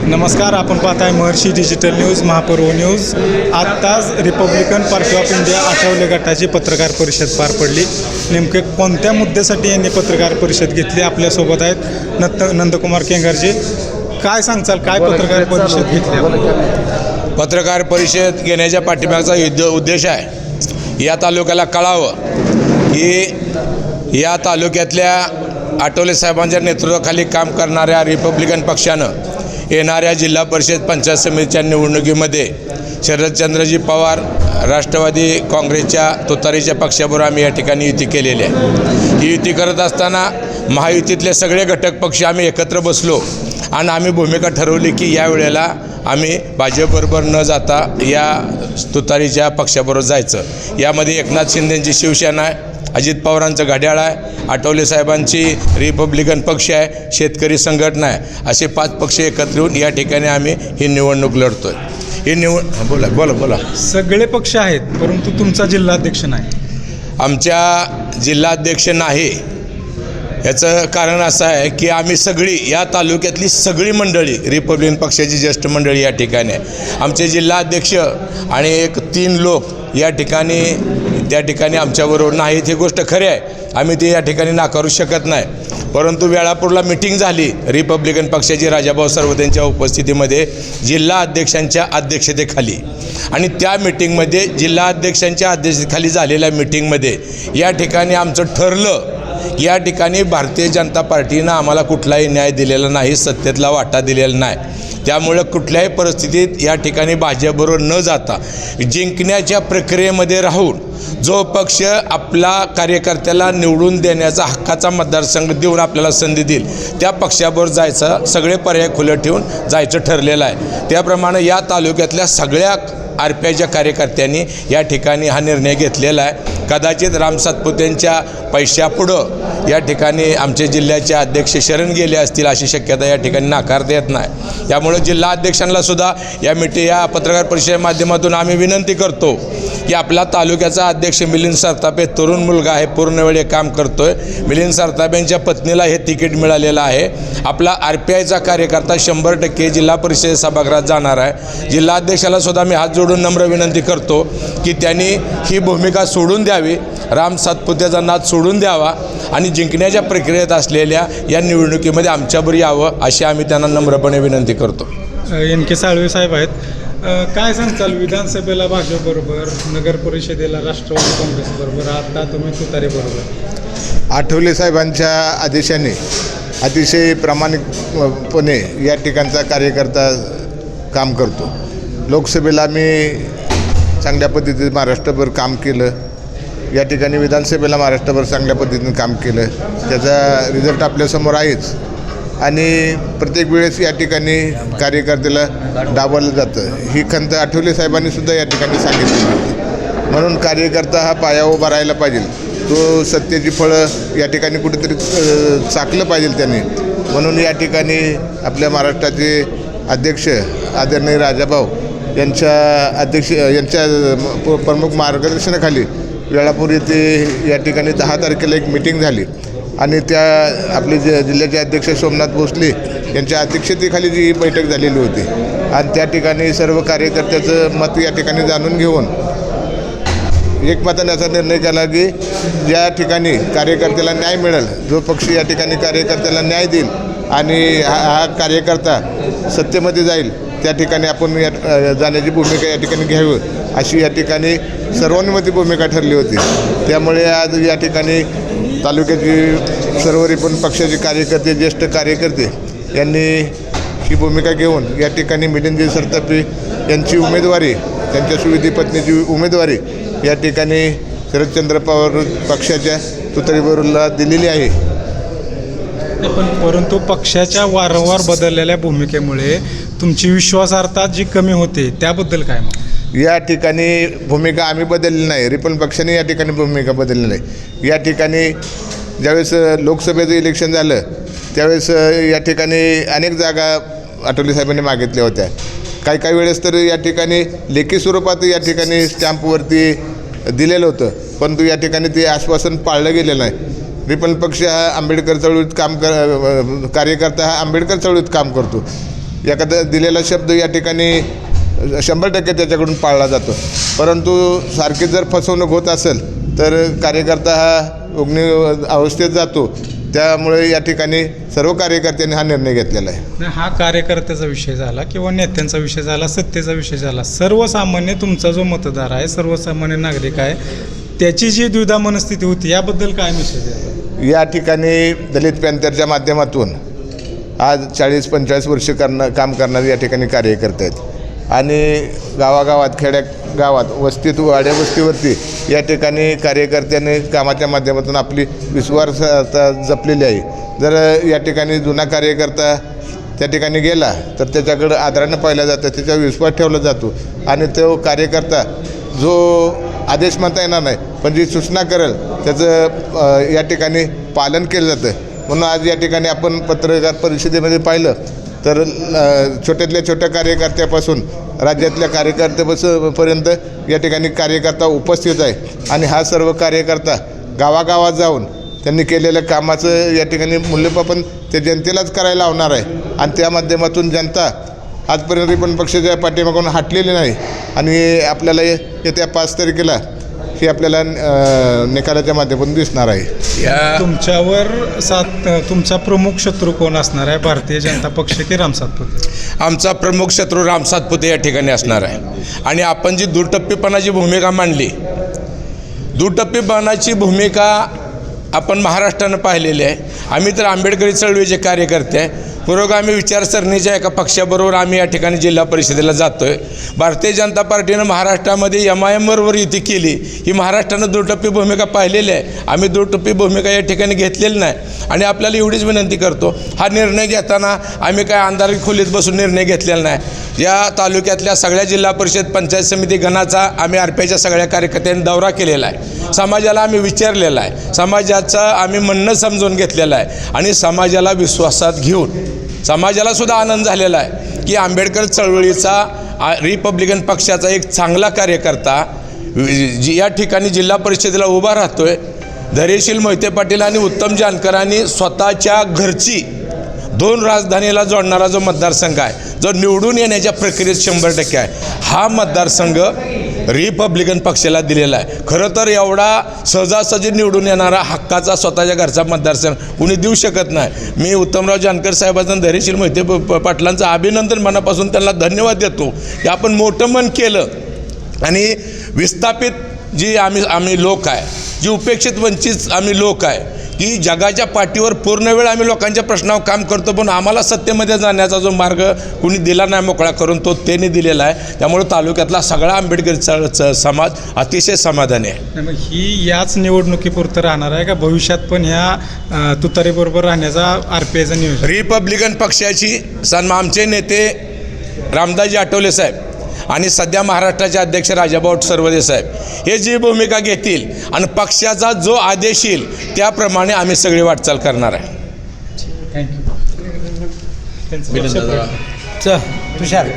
नमस्कार, आपण पाहताय महर्षी डिजिटल न्यूज, महापर्व न्यूज। आत्ताच Republican party of India Athawale गटाची पत्रकार परिषद पार पडली। नेमके कोणत्या मुद्द्यासाठी यांनी पत्रकार परिषद घेतली? आपल्यासोबत आहेत नंदकुमार केंगरजी। काय सांगचाल, काय पत्रकार परिषद घेतली? पत्रकार परिषद घेण्याच्या पाठीमागचा उद्देश आहे या तालुक्याला कळावं की या तालुक्यातल्या आठवले साहेबांच्या नेतृत्वाखाली काम करणाऱ्या रिपब्लिकन पक्षानं येणाऱ्या जिल्हा परिषद पंचायत समितीच्या निवडणुकीमध्ये शरदचंद्रजी पवार राष्ट्रवादी काँग्रेसच्या तुतारीच्या पक्षाबरोबर आम्ही या ठिकाणी युती केलेली आहे। ही युती करत असताना महायुतीतले सगळे घटक पक्ष आम्ही एकत्र बसलो आणि आम्ही भूमिका ठरवली की या वेळेला आम्ही भाजपबरोबर न जाता या तुतारीच्या पक्षाबरोबर जायचं। यामध्ये एकनाथ शिंदेंची शिवसेना आहे, अजित पवारांचं घड्याळ आहे, आठवले साहेबांची रिपब्लिकन पक्ष आहे, शेतकरी संघटना आहे, असे 5 पक्ष एकत्र येऊन या ठिकाणी आम्ही ही निवडणूक लढतोय। ही बोला सगळे पक्ष आहेत, परंतु तुमचा जिल्हाध्यक्ष नाही। आमच्या जिल्हाध्यक्ष नाही याचं कारण असं आहे की आम्ही सगळी या तालुक्यातली सगळी मंडळी रिपब्लिकन पक्षाची ज्येष्ठ मंडळी या ठिकाणी आहे। आमचे जिल्हाध्यक्ष आणि 3 लोक या ठिकाणी त्या ठिकाणी आमच्याबरोबर नाहीत, ही गोष्ट खरी आहे, आम्ही ते या ठिकाणी नाकारू शकत नाही। परंतु वेळापूरला मिटिंग झाली रिपब्लिकन पक्षाची राजाभाऊ सरवदेंच्या उपस्थितीमध्ये जिल्हा अध्यक्षांच्या अध्यक्षतेखाली, आणि त्या मिटिंगमध्ये जिल्हा अध्यक्षांच्या अध्यक्षतेखाली झालेल्या मिटिंगमध्ये या ठिकाणी आमचं ठरलं, या ठिकाणी भारतीय जनता पार्टीनं आम्हाला कुठलाही न्याय दिलेला नाही, सत्तेतला वाटा दिलेला नाही। त्यामुळे कुठल्याही परिस्थितीत या ठिकाणी भाजपबरोबर न जाता जिंकण्याच्या प्रक्रियेमध्ये राहून जो पक्ष आपला कार्यकर्त्याला निवडून देण्याचा हक्काचा मतदारसंघ देऊन आपल्याला संधी देईल त्या पक्षाबरोबर जायचं, सगळे पर्याय खुले ठेवून जायचं ठरलेलं आहे। त्याप्रमाणे या तालुक्यातल्या सगळ्या RPIच्या कार्यकर्त्यांनी या ठिकाणी हा निर्णय घेतलेला आहे। कदाचित राम सातपुतेंच्या पैशापुढं या ठिकाणी आमचे जिल्ह्याचे अध्यक्ष शरण गेले असतील अशी शक्यता या ठिकाणी नाकारता येत नाही। त्यामुळे जिल्हा अध्यक्षांना सुद्धा या पत्रकार परिषदेच्या माध्यमातून आम्ही विनंती करतो की आपला तालुक्याचा अध्यक्ष मिलिंद सरतापे तरुण मुलगा आहे, पूर्ण वेळ काम करतोय। मिलिंद सरतापेंच्या पत्नीला हे तिकीट मिळालेलं आहे। आपला RPIचा कार्यकर्ता 100% जिल्हा परिषद सभागृहात जाणार आहे। जिल्हाध्यक्षाला सुद्धा मी हात जोडून नम्र विनंती करतो की त्यांनी ही भूमिका सोडून द्यावी, राम सातपुतेचा नाद सोडून द्यावा आणि जिंकण्याच्या प्रक्रियेत असलेल्या या निवडणुकीमध्ये आमच्याबरोबर यावं अशी आम्ही त्यांना नम्रपणे विनंती करतो। NK साळवे साहेब आहेत, काय सांगताल? विधानसभेला भाजपबरोबर, नगर परिषदेला राष्ट्रवादी काँग्रेसबरोबर, आता तुम्ही तुतारीबरोबर। आठवले साहेबांच्या आदेशाने अतिशय प्रामाणिकपणे या ठिकाणचा कार्यकर्ता काम करतो। लोकसभेला मी चांगल्या पद्धतीने महाराष्ट्रभर काम केलं, या ठिकाणी विधानसभेला महाराष्ट्रभर चांगल्या पद्धतीने काम केलं, त्याचा रिझल्ट आपल्यासमोर आहेच। आणि प्रत्येक वेळेस या ठिकाणी कार्यकर्त्याला डावललं जातं, ही खंत आठवले साहेबांनी सुद्धा या ठिकाणी सांगितली होती। म्हणून कार्यकर्ता हा पाया उभा राहायला पाहिजे, तो सत्तेची फळं या ठिकाणी कुठेतरी चाकलं पाहिजे त्यांनी। म्हणून या ठिकाणी आपल्या महाराष्ट्राचे अध्यक्ष आदरणीय राजाभाऊ यांच्या प्रमुख मार्गदर्शनाखाली वेळापूर येथे या ठिकाणी 10 तारखेला एक मिटिंग झाली आणि त्या आपले जिल्ह्याचे अध्यक्ष सोमनाथ भोसले यांच्या अध्यक्षतेखाली जी बैठक झालेली होती आणि त्या ठिकाणी सर्व कार्यकर्त्याचं मत या ठिकाणी जाणून घेऊन एकमताने असा निर्णय केला की ज्या ठिकाणी कार्यकर्त्याला न्याय मिळेल, जो पक्ष या ठिकाणी कार्यकर्त्याला न्याय देईल आणि हा कार्यकर्ता सत्तेमध्ये जाईल त्या ठिकाणी आपण जाण्याची भूमिका या ठिकाणी घ्यावी अशी या ठिकाणी सर्वानुमती भूमिका ठरली होती। त्यामुळे आज या ठिकाणी तालुक्याची सर्व रिपब्लिकन पक्षाचे कार्यकर्ते, ज्येष्ठ कार्यकर्ते यांनी ही भूमिका घेऊन या ठिकाणी मिलिंद सरतापे यांची उमेदवारी, त्यांच्या सुविधी पत्नीची उमेदवारी या ठिकाणी शरदचंद्र पवार पक्षाच्या तुतारीबरोबरला दिलेली आहे। परंतु पक्षाच्या वारंवार बदललेल्या भूमिकेमुळे तुमची विश्वासार्हता जी कमी होते, त्याबद्दल काय मग? या ठिकाणी भूमिका आम्ही बदलली नाही, रिपब्लिकन पक्षाने या ठिकाणी भूमिका बदलली नाही। या ठिकाणी ज्यावेळेस लोकसभेचं इलेक्शन झालं त्यावेळेस या ठिकाणी अनेक जागा आठवले साहेबांनी मागितल्या होत्या। काही वेळेस तर या ठिकाणी लेखी स्वरूपात या ठिकाणी स्टॅम्पवरती दिलेलं होतं, परंतु या ठिकाणी ते आश्वासन पाळलं गेलेलं नाही। रिपब्लिकन पक्ष हा आंबेडकर चळवळीत कार्यकर्ता हा आंबेडकर चळवळीत काम करतो। एखादा दिलेला शब्द या ठिकाणी 100% त्याच्याकडून पाळला जातो. परंतु सारखी जर फसवणूक होत असेल तर कार्यकर्ता हा उग्नी अवस्थेत जातो. त्यामुळे या ठिकाणी सर्व कार्यकर्त्यांनी हा निर्णय घेतलेला आहे. नाही, हा कार्यकर्त्याचा विषय झाला किंवा नेत्यांचा विषय झाला, सत्तेचा विषय झाला. सर्वसामान्य तुमचा जो मतदार आहे, सर्वसामान्य नागरिक आहे, त्याची जी द्विधा मनस्थिती होती याबद्दल काय मेसेज आहे? या ठिकाणी दलित पॅंथरच्या माध्यमातून आज 40-45 वर्ष काम करणारे या ठिकाणी कार्यकर्ते आहेत आणि गावागावात खेड्यागावात वस्तीत वाड्या वस्तीवरती या ठिकाणी कार्यकर्त्यांनी कामाच्या माध्यमातून आपली विश्वासार्हता जपलेली आहे. जर या ठिकाणी जुना कार्यकर्ता त्या ठिकाणी गेला तर त्याच्याकडं आदरानं पाहिलं जातं, त्याच्यावर विश्वास ठेवला जातो आणि तो कार्यकर्ता जो आदेश म्हणता येणार नाही पण जी सूचना करेल त्याचं या ठिकाणी पालन केलं जातं. म्हणून आज या ठिकाणी आपण पत्रकार परिषदेमध्ये पाहिलं तर छोट्यातल्या छोट्या कार्यकर्त्यापासून राज्यातल्या कार्यकर्त्यापर्यंत या ठिकाणी कार्यकर्ता उपस्थित आहे आणि हा सर्व कार्यकर्ता गावागावात जाऊन त्यांनी केलेल्या कामाचं या ठिकाणी मूल्यमापन ते जनतेलाच करायला लावणार आहे आणि त्या माध्यमातून जनता आजपर्यंत रिपब्लिकन पक्षाच्या पाठीमागून हटलेली नाही आणि आपल्याला येत्या 5 तारखेला हे आपल्याला निकालाच्या माध्यमातून दिसणार आहे. या तुमच्यावर तुमचा प्रमुख शत्रू कोण असणार आहे, भारतीय जनता पक्ष की राम सातपुते? आमचा प्रमुख शत्रू राम सातपुते या ठिकाणी असणार आहे. आणि आपण जी दुटप्पीपणाची भूमिका मांडली, दुटप्पीपणाची भूमिका आपण महाराष्ट्रानं पाहिलेली आहे. आम्ही तर आंबेडकरी चळवळीचे कार्यकर्ते आहे. पुरोगामी विचारसरणीच्या एका पक्षाबरोबर आम्ही या ठिकाणी जिल्हा परिषदेला जातो आहे. भारतीय जनता पार्टीनं महाराष्ट्रामध्ये MIM बरोबर युती केली. ही महाराष्ट्रानं दुटप्पी भूमिका पाहिलेली आहे. आम्ही दुटप्पी भूमिका या ठिकाणी घेतलेली नाही आणि आपल्याला एवढीच विनंती करतो, हा निर्णय घेताना आम्ही काय अंधारी खोलीत बसून निर्णय घेतलेला नाही. या तालुक्यातल्या सगळ्या जिल्हा परिषद पंचायत समिती गणाचा आम्ही RPIच्या सगळ्या कार्यकर्त्यांनी दौरा केलेला आहे. समाजाला आम्ही विचारलेला आहे, समाजाचं आम्ही म्हणणं समजून घेतलेलं आहे आणि समाजाला विश्वासात घेऊन समाजाला सुद्धा आनंद झालेला आहे की आंबेडकर चळवळीचा रिपब्लिकन पक्षाचा एक चांगला कार्यकर्ता या ठिकाणी जिल्हा परिषदेला उभा राहतो आहे. धैर्यशील मोहिते पाटील आणि उत्तम जानकरांनी स्वतःच्या घरची 2 राजधानीला जोडणारा जो मतदारसंघ आहे, जो निवडून येण्याच्या प्रक्रियेत 100% आहे, हा मतदारसंघ रिपब्लिकन पक्षाला दिलेला आहे. खरं तर एवढा सहजासहजी निवडून येणारा हक्काचा स्वतःच्या घरचा मतदारसंघ कुणी देऊ शकत नाही. मी उत्तमराव जानकर साहेबांचं, धैर्यशील मोहिते पाटलांचं अभिनंदन मनापासून त्यांना धन्यवाद देतो की आपण मोठं मन केलं आणि विस्थापित जी आम्ही लोक आहे, जी उपेक्षित वंचित आम्ही लोक आहे की जगाच्या पाठीवर पूर्ण वेळ आम्ही लोकांच्या प्रश्नावर काम करतो, पण आम्हाला सत्तेमध्ये जाण्याचा जो मार्ग कुणी दिला नाही मोकळा करून, तो त्यांनी दिलेला आहे. त्यामुळे तालुक्यातला सगळा आंबेडकरी समाज अतिशय समाधानी आहे. मग ही याच निवडणुकीपुरतं राहणार आहे का भविष्यात पण ह्या तुतारीबरोबर राहण्याचा RPIचं नियोजन? रिपब्लिकन पक्षाची आमचे नेते रामदासजी आठवले साहेब आणि सध्या महाराष्ट्राचे अध्यक्ष राजाभाऊ सरवदे साहेब हे जी भूमिका घेतील आणि पक्षाचा जो आदेश येईल त्याप्रमाणे आम्ही सगळी वाटचाल करणार आहे. थँक्यू. तुषार